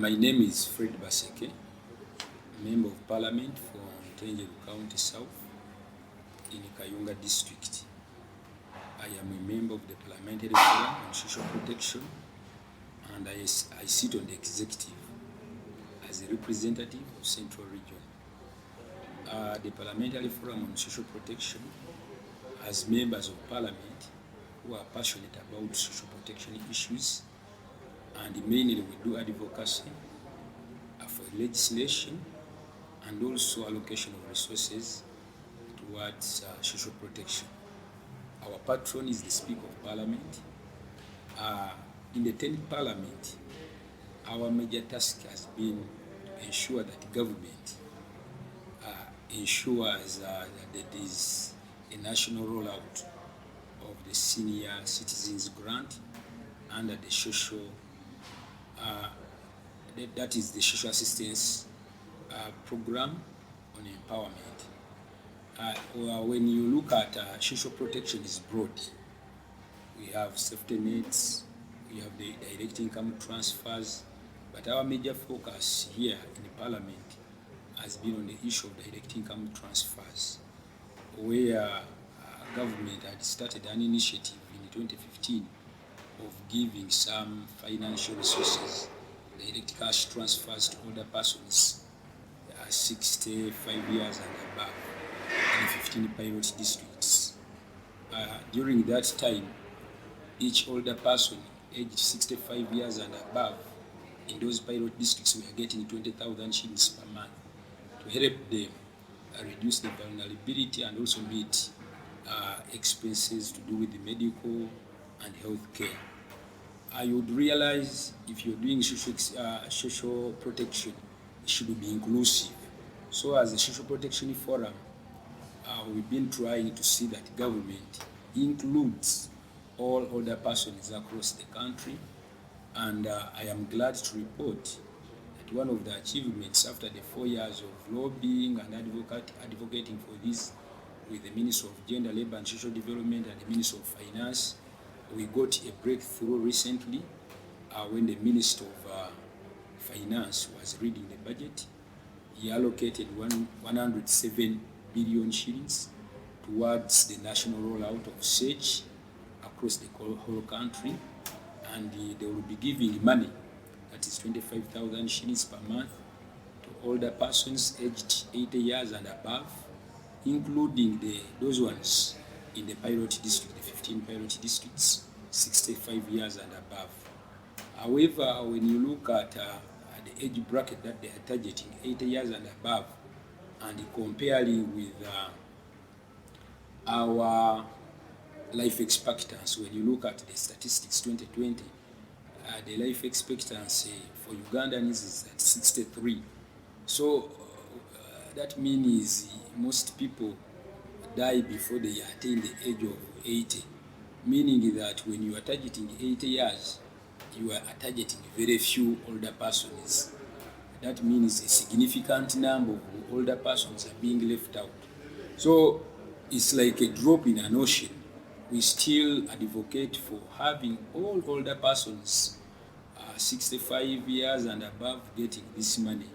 My name is Fred Baseke, Member of Parliament for Ntenjeru County South in Kayunga District. I am a member of the Parliamentary Forum on Social Protection, and I sit on the executive as a representative of Central Region. The Parliamentary Forum on Social Protection has members of Parliament who are passionate about social protection issues, and mainly we do advocacy for legislation and also allocation of resources towards social protection. Our patron is the Speaker of Parliament. In the 10th Parliament, our major task has been to ensure that government ensures that there is a national rollout of the Senior Citizens Grant under the social, that is the social assistance program on empowerment. When you look at social protection is broad. We have safety nets, we have the direct income transfers, but our major focus here in the Parliament has been on the issue of direct income transfers, where government had started an initiative in 2015 of giving some financial resources, direct cash transfers to older persons 65 years and above in 15 pilot districts. During that time, each older person aged 65 years and above in those pilot districts were getting 20,000 shillings per month to help them reduce the vulnerability and also meet expenses to do with the medical and health care. You would realize if you're doing social protection, it should be inclusive. So as a social protection forum, we've been trying to see that government includes all older persons across the country, and I am glad to report that one of the achievements after the 4 years of lobbying and advocating for this with the Minister of Gender, Labour and Social Development and the Minister of Finance, we got a breakthrough recently when the Minister of Finance was reading the budget. He allocated 107 billion shillings towards the national rollout of SPIEC across the whole country, and they will be giving money, that is 25,000 shillings per month, to older persons aged 80 years and above, including those ones in the pilot district, the 15 pilot districts, 65 years and above. However, when you look at the age bracket that they are targeting, 80 years and above, and comparing with our life expectancy, when you look at the statistics 2020, the life expectancy for Ugandans is at 63. So that means most people die before they attain the age of 80, meaning that when you are targeting 80 years, you are targeting very few older persons. That means a significant number of older persons are being left out. So it's like a drop in an ocean. We still advocate for having all older persons 65 years and above getting this money.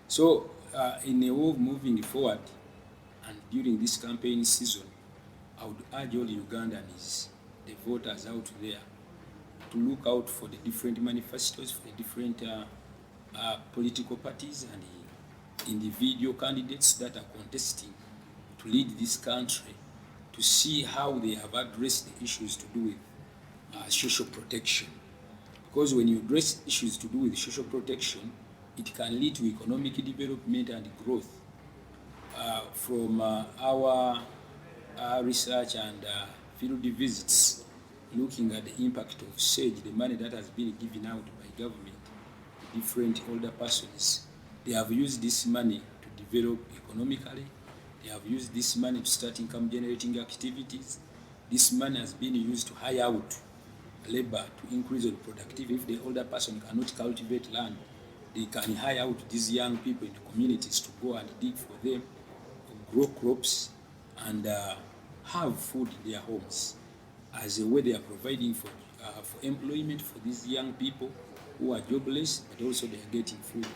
So in a way of moving forward, and during this campaign season, I would urge all Ugandans, the voters out there, to look out for the different manifestos, for the different political parties and the individual candidates that are contesting to lead this country, to see how they have addressed the issues to do with social protection. Because when you address issues to do with social protection, it can lead to economic development and growth. From our research and field visits, looking at the impact of SAGE, the money that has been given out by government to different older persons, they have used this money to develop economically. They have used this money to start income generating activities. This money has been used to hire out labor to increase on productivity. If the older person cannot cultivate land, they can hire out these young people in the communities to go and dig for them, grow crops, and have food in their homes. As a way they are providing for employment for these young people who are jobless, but also they are getting food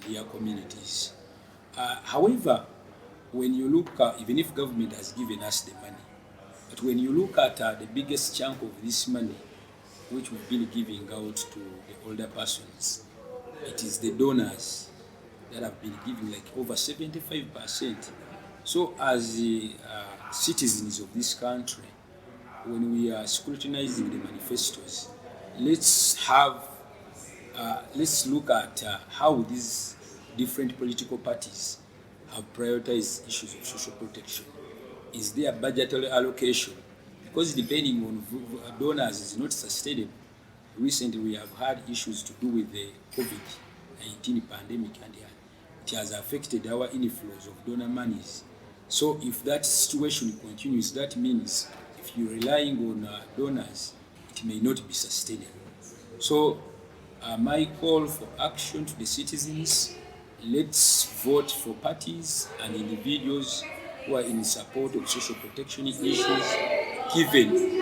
in their communities. However, when you look, even if government has given us the money, but when you look at the biggest chunk of this money, which we've been giving out to the older persons, it is the donors that have been giving like over 75%. So as the citizens of this country, when we are scrutinizing the manifestos, let's look at how these different political parties have prioritized issues of social protection. Is there budgetary allocation? Because depending on donors is not sustainable. Recently we have had issues to do with the COVID-19 pandemic, and it has affected our inflows of donor monies. So if that situation continues, that means if you're relying on donors, it may not be sustainable. So my call for action to the citizens: let's vote for parties and individuals who are in support of social protection issues, given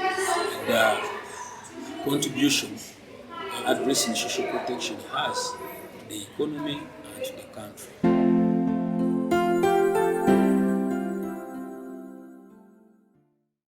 the contribution addressing social protection has to the economy and to the country.